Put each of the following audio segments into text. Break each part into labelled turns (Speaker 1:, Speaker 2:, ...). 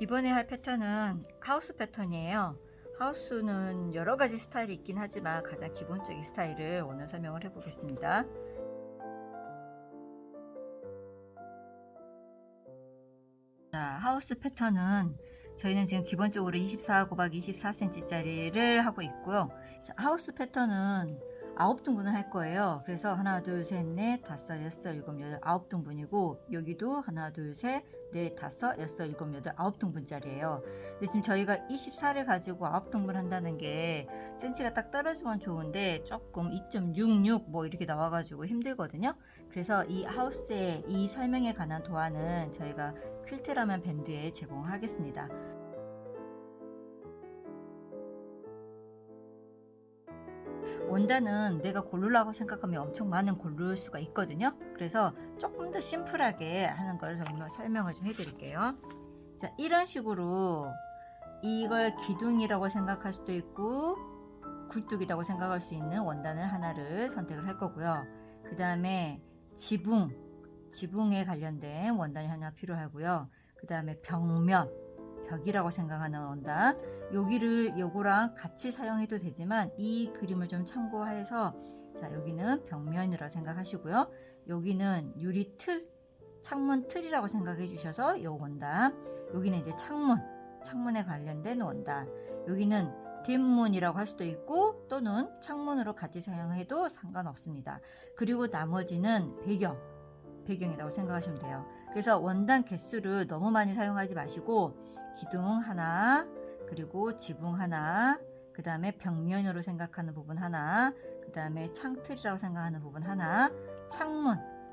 Speaker 1: 이번에 할 패턴은 하우스 패턴이에요. 하우스는 여러 가지 스타일이 있긴 하지만 가장 기본적인 스타일을 오늘 설명을 해 보겠습니다. 자, 하우스 패턴은 저희는 지금 기본적으로 24 곱하기 24cm 짜리를 하고 있고요. 자, 하우스 패턴은 9등분을 할 거예요. 그래서 하나, 둘, 셋, 넷, 다섯, 여섯, 일곱, 여덟, 9등분이고 여기도 하나, 둘, 셋, 넷, 다섯, 여섯, 일곱, 여덟, 9등분짜리예요. 근데 지금 저희가 24를 가지고 9등분 한다는 게 센치가 딱 떨어지면 좋은데 조금 2.66 뭐 이렇게 나와가지고 힘들거든요. 그래서 이 하우스의 이 설명에 관한 도안은 저희가 퀼트라면 밴드에 제공하겠습니다. 원단은 내가 고르려고 생각하면 엄청 많은 고를 수가 있거든요. 그래서 조금 더 심플하게 하는 걸 정말 설명을 좀 해드릴게요. 자, 이런 식으로 이걸 기둥이라고 생각할 수도 있고 굴뚝이라고 생각할 수 있는 원단을 하나를 선택을 할 거고요. 그 다음에 지붕에 관련된 원단이 하나 필요하고요. 그 다음에 벽이라고 생각하는 원단, 요거랑 같이 사용해도 되지만 이 그림을 좀 참고해서, 자, 여기는 벽면이라고 생각하시고요. 여기는 창문 틀이라고 생각해 주셔서 요 원단, 여기는 이제 창문에 관련된 원단, 여기는 뒷문이라고 할 수도 있고 또는 창문으로 같이 사용해도 상관없습니다. 그리고 나머지는 배경이라고 생각하시면 돼요. 그래서 원단 개수를 너무 많이 사용하지 마시고 기둥 하나, 그리고 지붕 하나, 그 다음에 벽면으로 생각하는 부분 하나, 그 다음에 창틀이라고 생각하는 부분 하나,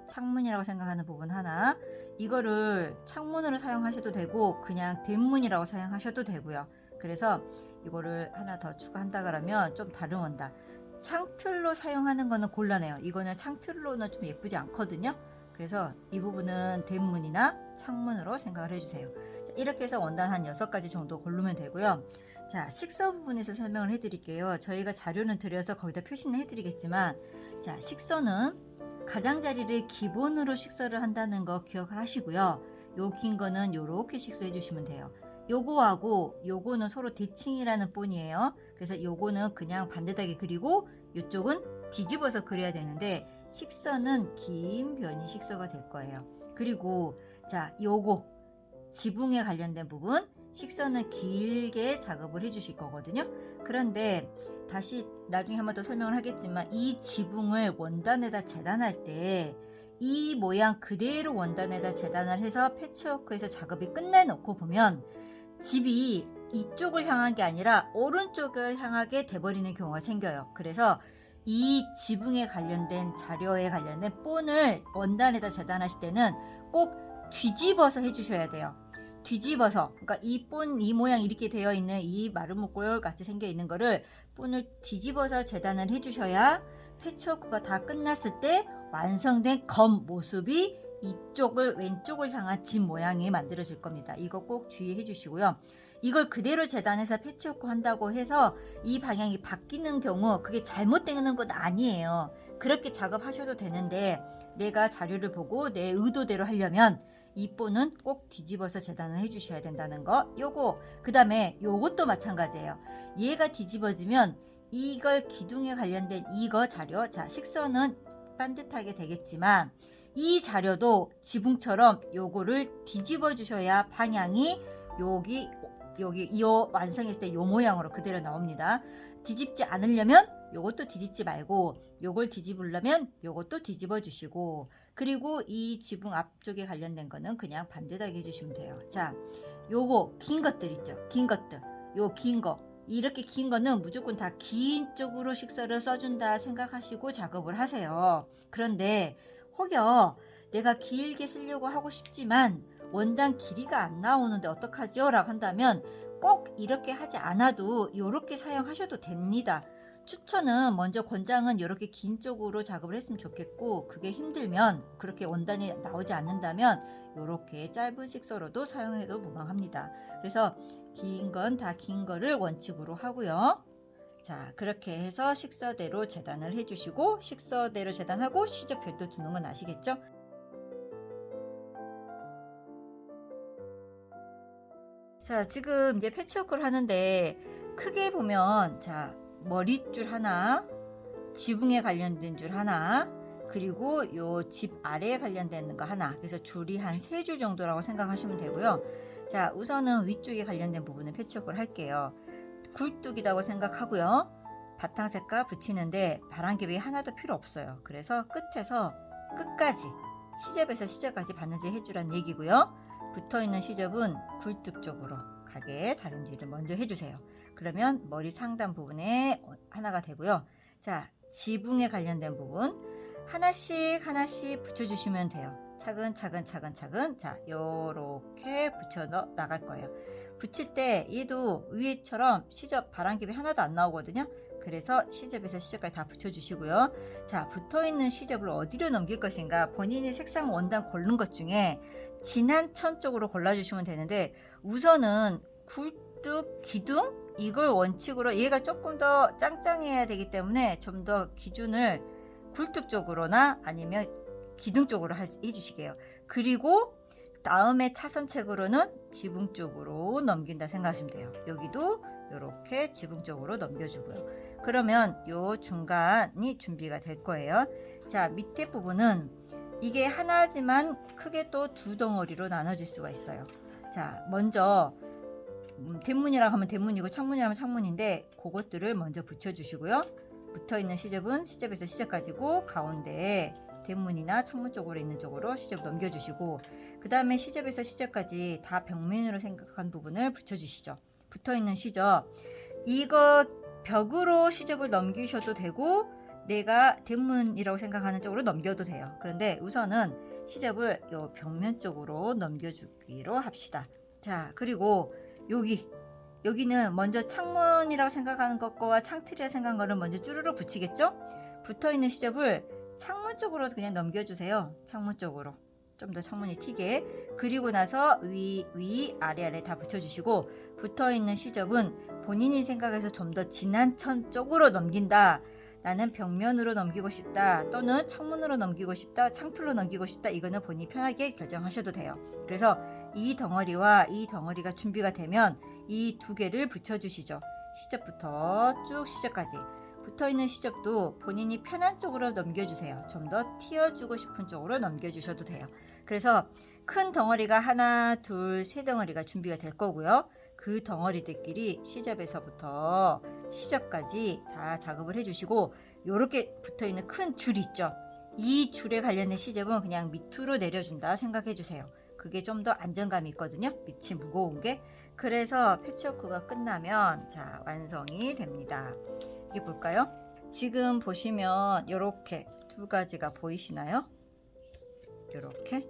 Speaker 1: 창문이라고 생각하는 부분 하나, 이거를 창문으로 사용하셔도 되고 그냥 뒷문이라고 사용하셔도 되고요. 그래서 이거를 하나 더 추가한다 그러면 좀 다른 원단, 창틀로 사용하는 거는 곤란해요. 이거는 창틀로는 좀 예쁘지 않거든요. 그래서 이 부분은 뒷문이나 창문으로 생각을 해주세요. 이렇게 해서 원단 한 6가지 정도 고르면 되고요. 자, 식서 부분에서 설명을 해드릴게요. 저희가 자료는 드려서 거기다 표시는 해드리겠지만, 자, 식서는 가장자리를 기본으로 식서를 한다는 거 기억을 하시고요. 요 긴 거는 요렇게 식서해 주시면 돼요. 요거하고 요거는 서로 대칭이라는 본이에요. 그래서 요거는 그냥 반듯하게 그리고 요쪽은 뒤집어서 그려야 되는데 식서는 긴 변이 식서가 될 거예요. 그리고 자, 요거 지붕에 관련된 부분 식서는 길게 작업을 해 주실 거거든요. 그런데 다시 나중에 한 번 더 설명을 하겠지만 이 지붕을 원단에다 재단할 때 이 모양 그대로 원단에다 재단을 해서 패치워크에서 작업이 끝내놓고 보면 집이 이쪽을 향한 게 아니라 오른쪽을 향하게 돼버리는 경우가 생겨요. 그래서 이 지붕에 관련된 자료에 관련된 본을 원단에다 재단하실 때는 꼭 뒤집어서 해주셔야 돼요. 뒤집어서, 그러니까 이 모양 이렇게 되어 있는 이 마름모꼴 같이 생겨 있는 거를 본을 뒤집어서 재단을 해주셔야 패치워크가 다 끝났을 때 완성된 겉 모습이 왼쪽을 향한 집 모양이 만들어질 겁니다. 이거 꼭 주의해 주시고요. 이걸 그대로 재단해서 패치워크 한다고 해서 이 방향이 바뀌는 경우 그게 잘못되는 건 아니에요. 그렇게 작업하셔도 되는데 내가 자료를 보고 내 의도대로 하려면 이 본은 꼭 뒤집어서 재단을 해주셔야 된다는 거. 그 다음에 요것도 마찬가지예요. 얘가 뒤집어지면 이걸 기둥에 관련된 이거 자료, 자, 식선은 반듯하게 되겠지만 이 자료도 지붕처럼 요거를 뒤집어 주셔야 방향이 여기 이 완성했을 때 요 모양으로 그대로 나옵니다. 뒤집지 않으려면 요것도 뒤집지 말고 요걸 뒤집으려면 요것도 뒤집어 주시고, 그리고 이 지붕 앞쪽에 관련된 거는 그냥 반듯하게 해주시면 돼요. 자, 요거 긴 것들 있죠. 요 긴 거, 이렇게 긴 거는 무조건 다 긴 쪽으로 식서를 써준다 생각하시고 작업을 하세요. 그런데 혹여 내가 길게 쓰려고 하고 싶지만 원단 길이가 안 나오는데 어떡하죠? 라고 한다면 꼭 이렇게 하지 않아도 이렇게 사용하셔도 됩니다. 권장은 이렇게 긴 쪽으로 작업을 했으면 좋겠고, 그게 힘들면, 그렇게 원단이 나오지 않는다면 이렇게 짧은 식서로도 사용해도 무방합니다. 그래서 긴 건 다 긴 거를 원칙으로 하고요. 자, 그렇게 해서 식서대로 재단을 해주시고, 식서대로 재단하고 시접별도 두는 건 아시겠죠? 자, 지금 이제 패치워크를 하는데 크게 보면 자, 머릿줄 하나, 지붕에 관련된 줄 하나, 그리고 요 집 아래에 관련된 거 하나. 그래서 줄이 한 3줄 정도라고 생각하시면 되고요. 자, 우선은 위쪽에 관련된 부분을 패치워크를 할게요. 굴뚝이라고 생각하고요. 바탕 색깔 붙이는데 바람개비 하나도 필요 없어요. 그래서 끝에서 끝까지 시접에서 시접까지 바느질 해주란 얘기고요. 붙어있는 시접은 굴뚝 쪽으로 가게 다림질을 먼저 해주세요. 그러면 머리 상단 부분에 하나가 되고요. 자, 지붕에 관련된 부분 하나씩 붙여주시면 돼요. 차근차근 자, 요렇게 붙여 나갈 거예요. 붙일 때 얘도 위에처럼 시접 바람개비 하나도 안 나오거든요. 그래서 시접에서 시접까지 다 붙여주시고요. 자, 붙어있는 시접을 어디로 넘길 것인가, 본인이 색상 원단 고른 것 중에 진한 천 쪽으로 골라주시면 되는데, 우선은 굴뚝 기둥 이걸 원칙으로, 얘가 조금 더 짱짱해야 되기 때문에 좀 더 기준을 굴뚝 쪽으로나 아니면 기둥 쪽으로 해주시게요. 그리고 다음에 차선책으로는 지붕 쪽으로 넘긴다 생각하시면 돼요. 여기도 이렇게 지붕 쪽으로 넘겨주고요. 그러면 요 중간이 준비가 될 거예요. 자, 밑에 부분은 이게 하나지만 크게 또 두 덩어리로 나눠질 수가 있어요. 자, 먼저 대문이라고 하면 대문이고 창문이라고 하면 창문인데, 그것들을 먼저 붙여주시고요. 붙어있는 시접은 시접에서 시접까지고, 가운데에 대문이나 창문 쪽으로 있는 쪽으로 시접 넘겨주시고, 그 다음에 시접에서 시접까지 다 벽면으로 생각한 부분을 붙여주시죠. 붙어있는 시접, 이거 벽으로 시접을 넘기셔도 되고 내가 대문이라고 생각하는 쪽으로 넘겨도 돼요. 그런데 우선은 시접을 요 벽면 쪽으로 넘겨주기로 합시다. 자, 그리고 여기는 먼저 창문이라고 생각하는 것과 창틀이라고 생각하는 거를 먼저 쭈루룩 붙이겠죠? 붙어있는 시접을 창문 쪽으로 그냥 넘겨주세요. 창문 쪽으로 좀 더 창문이 튀게. 그리고 나서 위 아래 다 붙여주시고, 붙어있는 시접은 본인이 생각해서 좀 더 진한 천 쪽으로 넘긴다, 나는 벽면으로 넘기고 싶다, 또는 창문으로 넘기고 싶다, 창틀로 넘기고 싶다, 이거는 본인이 편하게 결정하셔도 돼요. 그래서 이 덩어리와 이 덩어리가 준비가 되면 이 두 개를 붙여주시죠. 시접부터 쭉 시접까지. 붙어있는 시접도 본인이 편한 쪽으로 넘겨주세요. 좀 더 튀어주고 싶은 쪽으로 넘겨주셔도 돼요. 그래서 큰 덩어리가 하나, 둘, 세 덩어리가 준비가 될 거고요. 그 덩어리들끼리 시접에서부터 시접까지 다 작업을 해주시고, 이렇게 붙어있는 큰 줄 있죠. 이 줄에 관련된 시접은 그냥 밑으로 내려준다 생각해주세요. 그게 좀 더 안정감이 있거든요. 밑이 무거운 게. 그래서 패치워크가 끝나면 자, 완성이 됩니다. 이게 볼까요? 지금 보시면 이렇게 두 가지가 보이시나요? 이렇게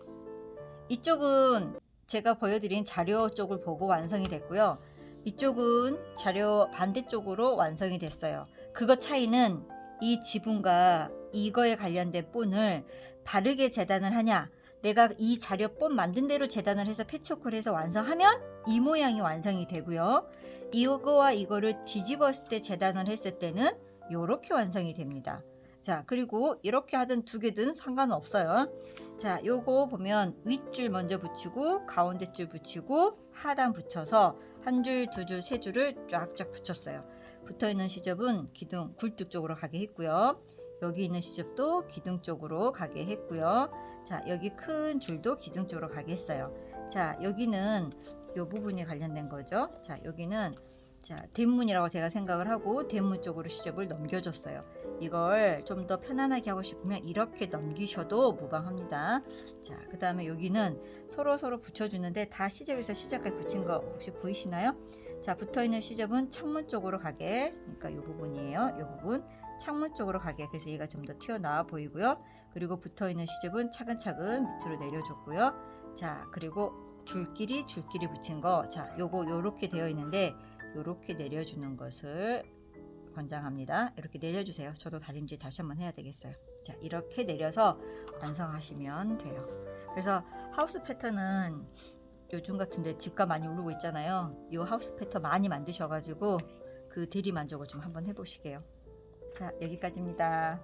Speaker 1: 이쪽은 제가 보여드린 자료 쪽을 보고 완성이 됐고요. 이쪽은 자료 반대쪽으로 완성이 됐어요. 그거 차이는 이 지붕과 이거에 관련된 본을 바르게 재단을 하냐, 내가 이 자료 본 만든 대로 재단을 해서 패치워크를 해서 완성하면 이 모양이 완성이 되고요. 이거와 이거를 뒤집었을 때 재단을 했을 때는 이렇게 완성이 됩니다. 자, 그리고 이렇게 하든 두 개든 상관은 없어요. 자, 요거 보면 윗줄 먼저 붙이고 가운데 줄 붙이고 하단 붙여서 한 줄, 두 줄, 세 줄을 쫙쫙 붙였어요. 붙어있는 시접은 기둥 굴뚝 쪽으로 가게 했고요. 여기 있는 시접도 기둥 쪽으로 가게 했고요. 자, 여기 큰 줄도 기둥 쪽으로 가게 했어요. 자, 여기는 이 부분이 관련된 거죠. 자, 여기는 자, 대문이라고 제가 생각을 하고 대문 쪽으로 시접을 넘겨줬어요. 이걸 좀 더 편안하게 하고 싶으면 이렇게 넘기셔도 무방합니다. 자, 그 다음에 여기는 서로 붙여주는데 다 시접에서 시접까지 붙인 거 혹시 보이시나요? 자, 붙어있는 시접은 창문 쪽으로 가게, 그러니까 이 부분이에요. 이 부분 창문 쪽으로 가게. 그래서 얘가 좀 더 튀어나와 보이고요. 그리고 붙어있는 시접은 차근차근 밑으로 내려줬고요. 자, 그리고 줄끼리 붙인 거, 자, 요렇게 되어 있는데 요렇게 내려주는 것을 권장합니다. 이렇게 내려주세요. 저도 다림질 다시 한번 해야 되겠어요. 자, 이렇게 내려서 완성하시면 돼요. 그래서 하우스 패턴은 요즘 같은데 집값 많이 오르고 있잖아요. 이 하우스 패턴 많이 만드셔가지고 그 대리 만족을 좀 한번 해보시게요. 자, 여기까지입니다.